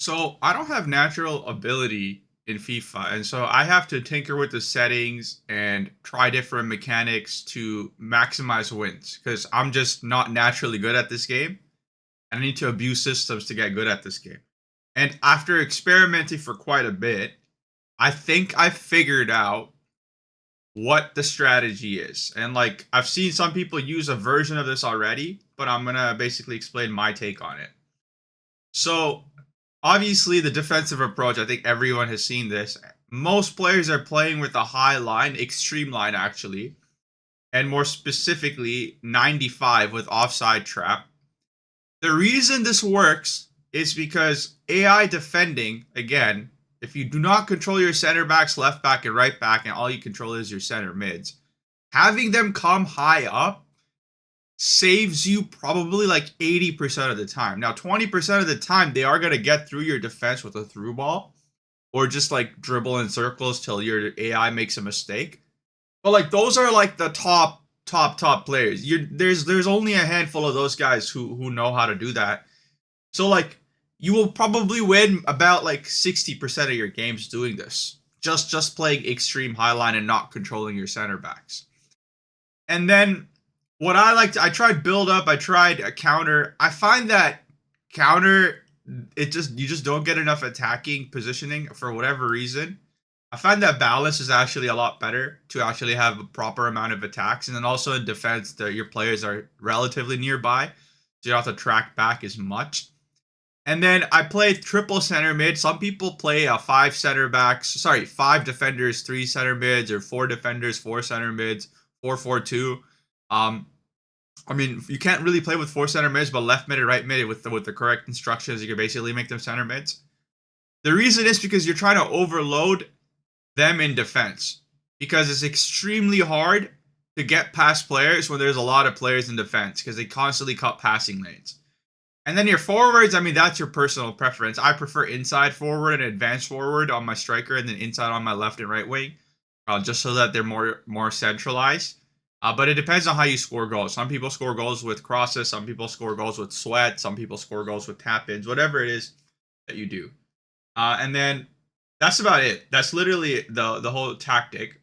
So I don't have natural ability in FIFA, and so I have to tinker with the settings and try different mechanics to maximize wins because I'm just not naturally good at this game. I need to abuse systems to get good at this game. And after experimenting for quite a bit, I think I figured out what the strategy is. And like I've seen some people use a version of this already, but I'm going to basically explain my take on it. So obviously, the defensive approach, I think everyone has seen this. Most players are playing with a high line, extreme line actually, and more specifically 95 with offside trap. The reason this works is because AI defending, again, if you do not control your center backs, left back, and right back, and all you control is your center mids, having them come high up saves you probably like 80% of the time. Now, 20% of the time, they are going to get through your defense with a through ball or just like dribble in circles till your AI makes a mistake. But like those are like the top players. There's only a handful of those guys who know how to do that. So like you will probably win about like 60% of your games doing this. Just playing extreme highline and not controlling your center backs. And then what I tried build up, I tried a counter. I find that counter you just don't get enough attacking positioning for whatever reason. I find that balance is actually a lot better to actually have a proper amount of attacks, and then also in defense that your players are relatively nearby, so you don't have to track back as much. And then I play triple center mid. Some people play five defenders, three center mids, or four defenders, four center mids, 4-4-2. Um, I mean, you can't really play with four center mids, but left mid and right mid with the correct instructions, you can basically make them center mids. The reason is because you're trying to overload them in defense because it's extremely hard to get past players when there's a lot of players in defense because they constantly cut passing lanes. And then your forwards, I mean, that's your personal preference. I prefer inside forward and advanced forward on my striker, and then inside on my left and right wing, just so that they're more centralized. But it depends on how you score goals. Some people score goals with crosses. Some people score goals with sweat. Some people score goals with tap-ins. Whatever it is that you do, and then that's about it. That's literally the whole tactic.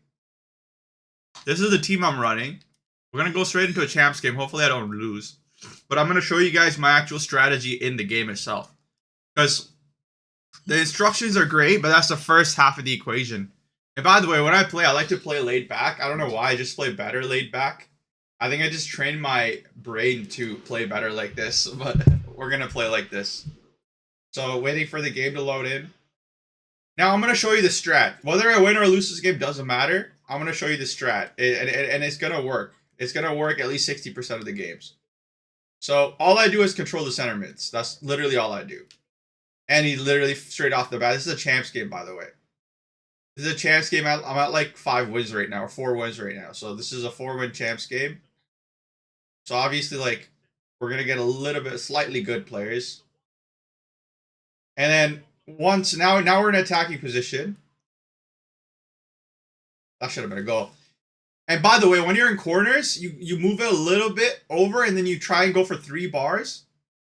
This is the team I'm running. We're gonna go straight into a champs game. Hopefully, I don't lose. But I'm gonna show you guys my actual strategy in the game itself, because the instructions are great, but that's the first half of the equation. And by the way, when I play, I like to play laid back. I don't know why. I just play better laid back. I think I just trained my brain to play better like this, but we're going to play like this. So waiting for the game to load in. Now I'm going to show you the strat. Whether I win or lose this game doesn't matter. I'm going to show you the strat. And it's going to work. It's going to work at least 60% of the games. So all I do is control the center mids. That's literally all I do. And he literally straight off the bat. This is a champs game, by the way. This is a champs game. I'm at like 5 wins right now, or 4 wins right now. So this is a 4-win champs game. So obviously, like, we're gonna get a little bit slightly good players. And then now we're in attacking position. That should have been a goal. And by the way, when you're in corners, you move it a little bit over, and then you try and go for 3 bars,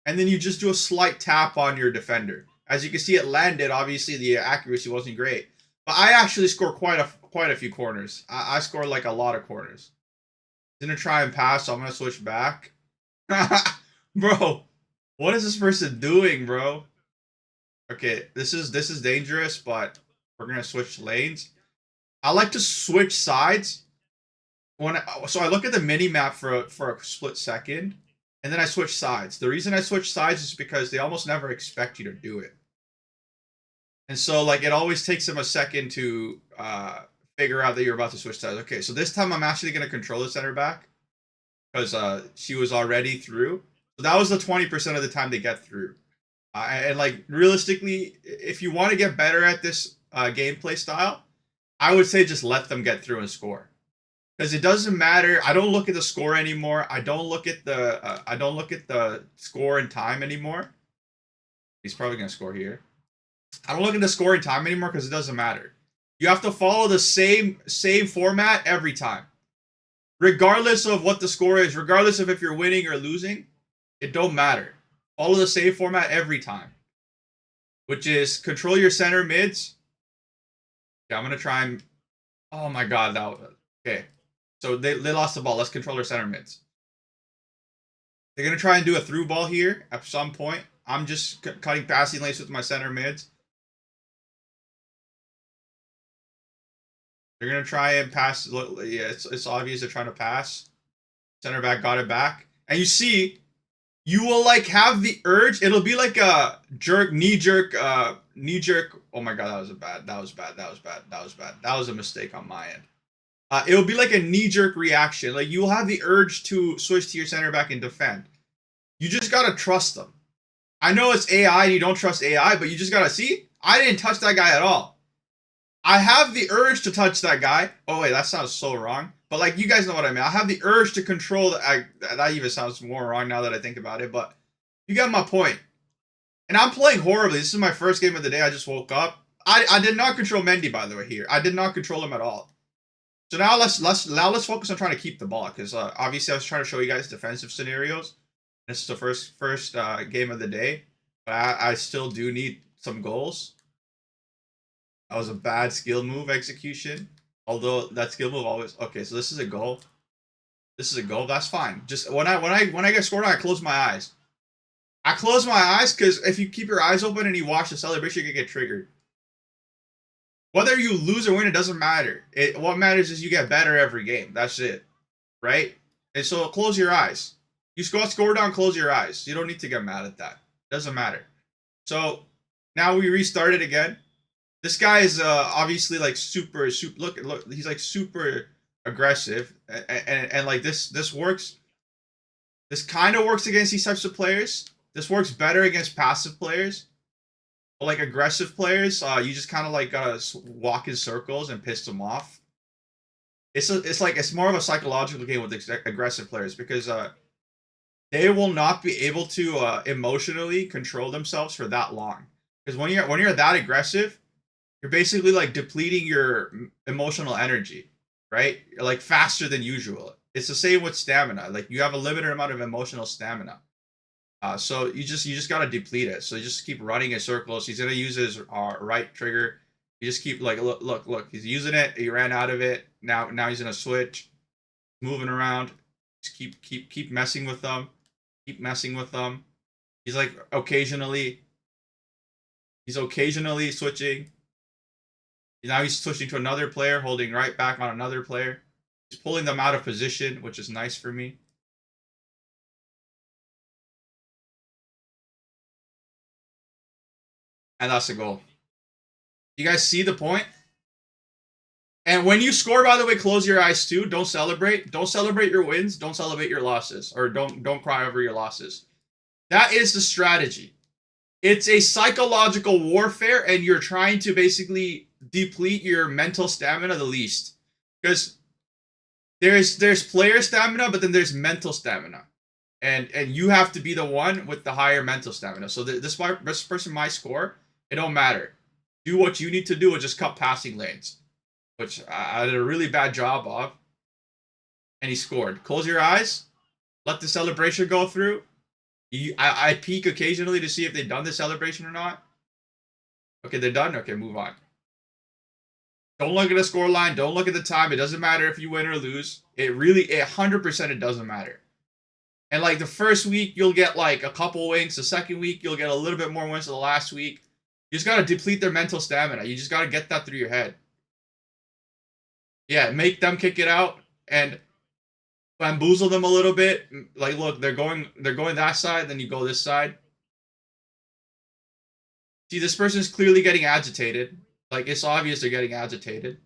and then you just do a slight tap on your defender. As you can see, it landed. Obviously, the accuracy wasn't great. But I actually score quite a few corners. I score like a lot of corners. Gonna try and pass, so I'm gonna switch back. Bro, what is this person doing, bro? Okay, this is dangerous, but we're gonna switch lanes. I like to switch sides so I look at the mini map for a split second, and then I switch sides. The reason I switch sides is because they almost never expect you to do it. And so, like, it always takes them a second to figure out that you're about to switch sides. Okay, so this time I'm actually going to control the center back because she was already through. So that was the 20% of the time they get through. And, like, realistically, if you want to get better at this gameplay style, I would say just let them get through and score. Because it doesn't matter. I don't look at the score anymore. I don't look at the score and time anymore. He's probably going to score here. I don't look at the scoring time anymore because it doesn't matter. You have to follow the same format every time. Regardless of what the score is, regardless of if you're winning or losing, it don't matter. Follow the same format every time. which is control your center mids. Yeah, I'm gonna try and. Oh my god, that was okay. So they lost the ball. Let's control our center mids. They're gonna try and do a through ball here at some point. I'm just cutting passing lanes with my center mids. They're gonna try and pass. Yeah, it's obvious they're trying to pass. Center back got it back, and you see, you will like have the urge. It'll be like a knee jerk. Oh my god, that was bad. That was bad. That was bad. That was bad. That was a mistake on my end. It will be like a knee jerk reaction. Like you will have the urge to switch to your center back and defend. You just gotta trust them. I know it's AI and you don't trust AI, but you just gotta see. I didn't touch that guy at all. I have the urge to touch that guy. Oh wait, that sounds so wrong. But like you guys know what I mean. I have the urge to control that even sounds more wrong now that I think about it, but you got my point. And I'm playing horribly. This is my first game of the day. I just woke up. I did not control Mendy, by the way, here. I did not control him at all. So now let's focus on trying to keep the ball, because obviously I was trying to show you guys defensive scenarios. This is the first game of the day, but I still do need some goals. That was a bad skill move execution. Although that skill move always okay. So this is a goal. This is a goal. That's fine. Just when I get scored on, I close my eyes. I close my eyes because if you keep your eyes open and you watch the celebration, you can get triggered. Whether you lose or win, it doesn't matter. What matters is you get better every game. That's it, right? And so close your eyes. You score down, close your eyes. You don't need to get mad at that. Doesn't matter. So now we restarted again. This guy is obviously like super. Look, he's like super aggressive, and like this works. This kind of works against these types of players. This works better against passive players. But like aggressive players, you just kind of like gotta walk in circles and piss them off. It's more of a psychological game with aggressive players, because they will not be able to emotionally control themselves for that long. Because when you're that aggressive, you're basically like depleting your emotional energy, right? Like faster than usual. It's the same with stamina. Like you have a limited amount of emotional stamina. So you just gotta deplete it. So you just keep running in circles. He's gonna use his right trigger. You just keep like look. He's using it. He ran out of it. Now he's gonna switch, moving around. Just keep messing with them. Keep messing with them. He's like occasionally. He's occasionally switching. Now he's switching to another player, holding right back on another player. He's pulling them out of position, which is nice for me. And that's the goal. You guys see the point? And when you score, by the way, close your eyes too. Don't celebrate. Don't celebrate your wins. Don't celebrate your losses. Or don't cry over your losses. That is the strategy. It's a psychological warfare, and you're trying to basically deplete your mental stamina the least. Because there's player stamina, but then there's mental stamina. And you have to be the one with the higher mental stamina. So this person might score. It don't matter. Do what you need to do and just cut passing lanes, which I did a really bad job of. And he scored. Close your eyes. Let the celebration go through. I peek occasionally to see if they've done the celebration or not. Okay, they're done. Okay, move on. Don't look at the score line. Don't look at the time. It doesn't matter if you win or lose. It 100% it doesn't matter. And like the first week, you'll get like a couple wins. The second week, you'll get a little bit more wins than the last week. You just got to deplete their mental stamina. You just got to get that through your head. Yeah, make them kick it out and bamboozle them a little bit. Like, look, they're going that side, then you go this side. See, this person is clearly getting agitated. Like, it's obvious they're getting agitated.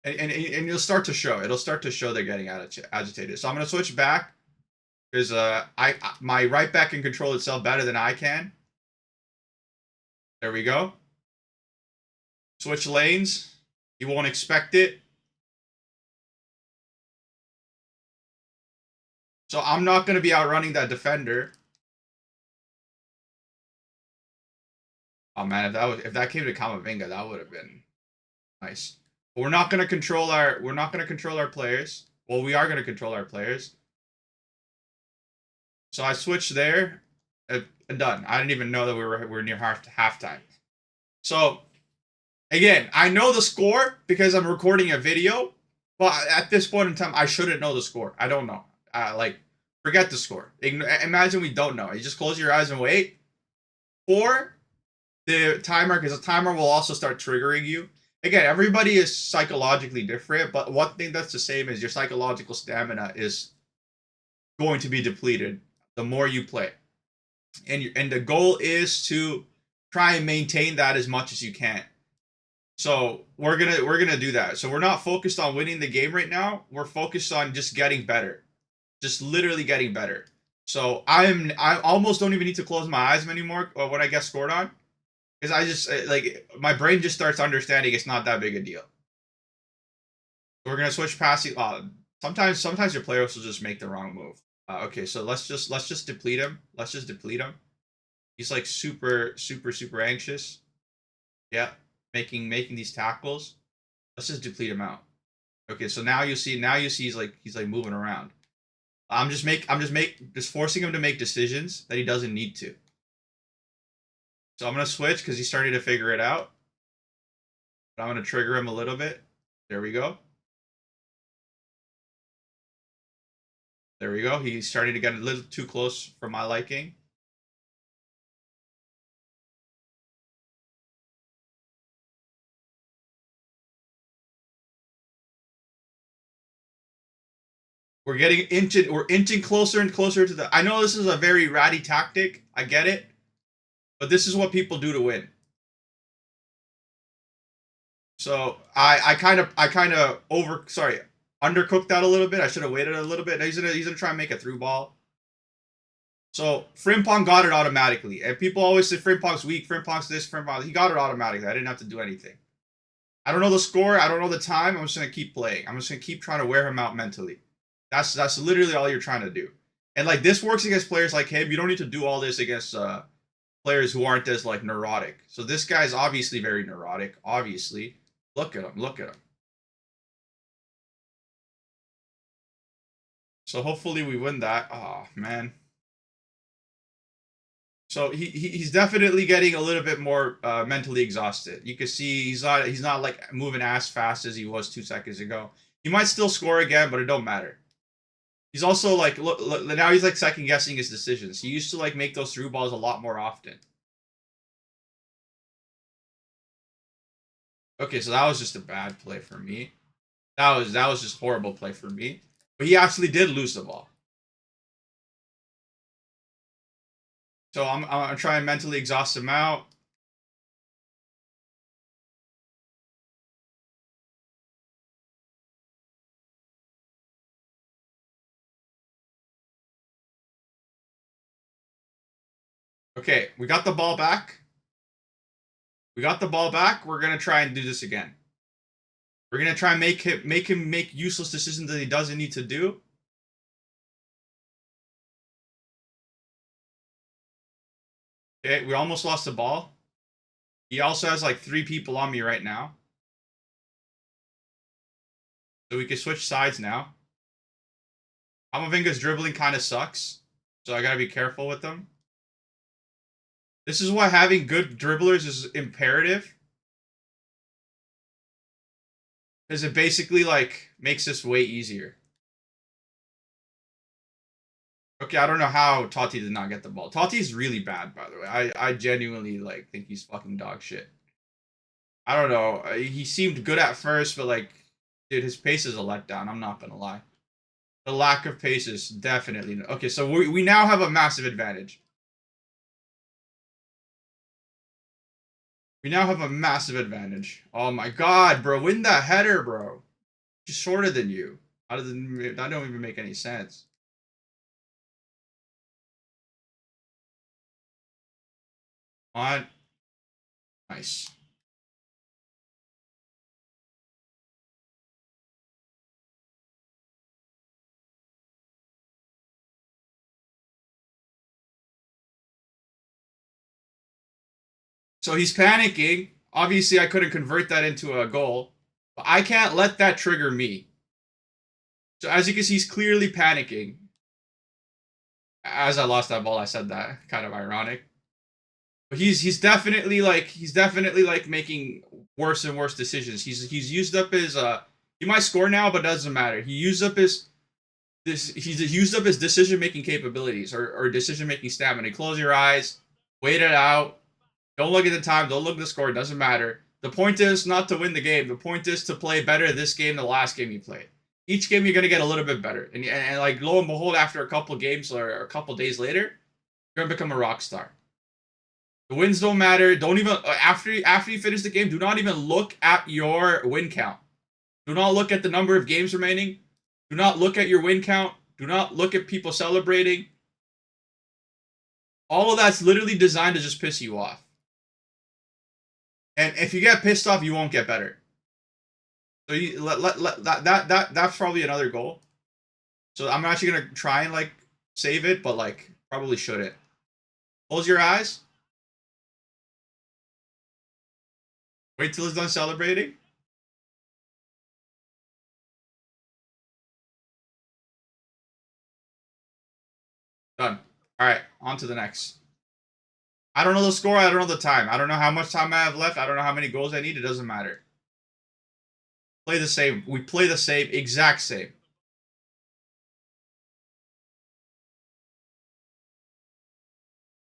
And you'll start to show. It'll start to show they're getting agitated. So I'm going to switch back. Because my right back can control itself better than I can. There we go. Switch lanes. You won't expect it. So I'm not going to be outrunning that defender. Oh man, if that came to Kamavinga, that would have been nice. But we're not going to control our players. Well, we are going to control our players. So I switched there. Done. I didn't even know that we were near halftime. So again, I know the score because I'm recording a video, but at this point in time, I shouldn't know the score. I don't know. Like, forget the score. Imagine we don't know. You just close your eyes and wait for the timer, because the timer will also start triggering you. Again, everybody is psychologically different, but one thing that's the same is your psychological stamina is going to be depleted the more you play, and the goal is to try and maintain that as much as you can. So we're gonna do that. So we're not focused on winning the game right now. We're focused on just getting better, just literally getting better. So I almost don't even need to close my eyes anymore when I get scored on, because I just like my brain just starts understanding it's not that big a deal. So we're gonna switch passing. Sometimes your players will just make the wrong move. Okay, so let's just deplete him. Let's just deplete him. He's like super anxious. Yeah, making these tackles. Let's just deplete him out. Okay, so now you see he's like moving around. I'm just forcing him to make decisions that he doesn't need to. So I'm gonna switch because he's starting to figure it out. But I'm gonna trigger him a little bit. There we go. There we go. He's starting to get a little too close for my liking. We're inching closer and closer to the. I know this is a very ratty tactic. I get it, but this is what people do to win. So I kind of undercooked that a little bit. I should have waited a little bit. He's gonna try and make a through ball. So Frimpong got it automatically, and people always say Frimpong's weak. Frimpong's this. Frimpong. He got it automatically. I didn't have to do anything. I don't know the score. I don't know the time. I'm just gonna keep playing. I'm just gonna keep trying to wear him out mentally. That's literally all you're trying to do. And like this works against players like him. You don't need to do all this against players who aren't as like neurotic. So this guy's obviously very neurotic. Obviously, look at him. Look at him. So hopefully we win that. Oh man. So he's definitely getting a little bit more mentally exhausted. You can see he's not like moving as fast as he was 2 seconds ago. He might still score again, but it don't matter. He's also like look now he's like second guessing his decisions. He used to like make those through balls a lot more often. Okay, so that was just a bad play for me. That was just horrible play for me. But he actually did lose the ball. So I'm trying to mentally exhaust him out. Okay, we got the ball back. We got the ball back. We're gonna try and do this again. We're gonna try and make him make useless decisions that he doesn't need to do. Okay, we almost lost the ball. He also has like 3 people on me right now. So we can switch sides now. Amavinga's dribbling kind of sucks. So I gotta be careful with them. This is why having good dribblers is imperative. Because it basically like makes this way easier. Okay, I don't know how Totti did not get the ball. Totti's really bad, by the way. I genuinely like think he's fucking dog shit. I don't know. He seemed good at first, but like, dude, his pace is a letdown. I'm not gonna lie. The lack of pace is definitely okay. So we now have a massive advantage. We now have a massive advantage. Oh my god, bro, win that header, bro. She's shorter than you. That don't even make any sense. On. Nice. So he's panicking. Obviously, I couldn't convert that into a goal. But I can't let that trigger me. So as you can see, he's clearly panicking. As I lost that ball, I said that. Kind of ironic. But he's definitely like making worse and worse decisions. He's used up his he might score now, but it doesn't matter. He's used up his decision making capabilities or decision making stamina. Close your eyes, wait it out. Don't look at the time. Don't look at the score. It doesn't matter. The point is not to win the game. The point is to play better this game than the last game you played. Each game you're gonna get a little bit better, and like lo and behold, after a couple games or a couple days later, you're gonna become a rock star. The wins don't matter. Don't even after you finish the game, do not even look at your win count. Do not look at the number of games remaining. Do not look at your win count. Do not look at people celebrating. All of that's literally designed to just piss you off. And if you get pissed off, you won't get better. So that's probably another goal. So I'm actually gonna try and like save it, but like probably shouldn't. Close your eyes. Wait till it's done celebrating. Done. All right, on to the next. I don't know the score. I don't know the time. I don't know how much time I have left. I don't know how many goals I need. It doesn't matter. Play the same. We play the same, exact same.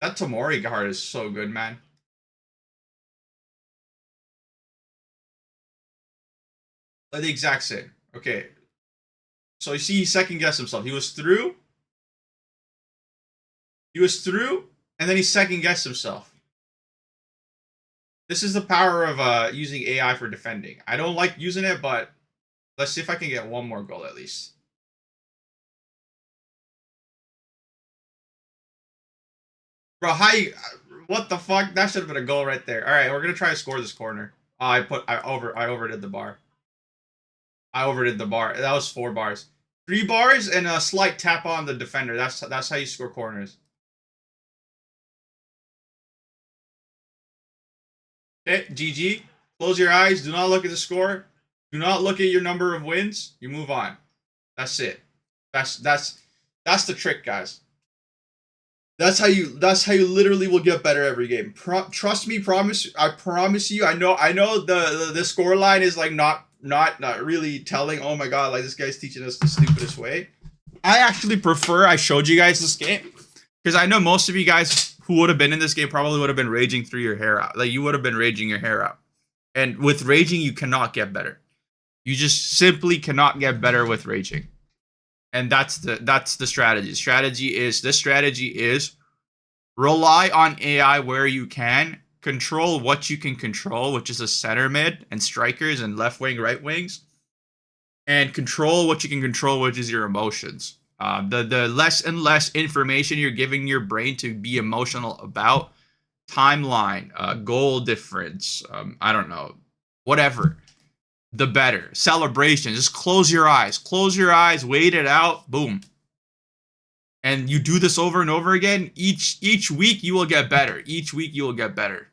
That Tamori card is so good, man. Play the exact same. Okay. So you see, he second guessed himself. He was through. He was through, and then he second guessed himself. This is the power of using AI for defending. I don't like using it, but let's see if I can get one more goal at least. Bro, what the fuck? That should have been a goal right there. All right, we're gonna try to score this corner. Oh, I overdid the bar. I overdid the bar. That was 4 bars. 3 bars and a slight tap on the defender. That's how you score corners. Okay, GG. Close your eyes. Do not look at the score. Do not look at your number of wins. You move on. That's it. That's the trick, guys. That's how you literally will get better every game. Trust me, I promise you. I know the score line is like not really telling. Oh my god, like this guy's teaching us the stupidest way. I actually prefer I showed you guys this game because I know most of you guys who would have been in this game probably would have been raging through your hair out. Like you would have been raging your hair out. And with raging, you cannot get better. You just simply cannot get better with raging. And that's the strategy. This strategy is rely on AI where you can, control what you can control, which is a center mid and strikers and left wing, right wings, and control what you can control, which is your emotions. The less and less information you're giving your brain to be emotional about, timeline, goal difference, I don't know, whatever, the better. Celebration. Just close your eyes. Close your eyes, wait it out, boom. And you do this over and over again. Each week you will get better. Each week you will get better.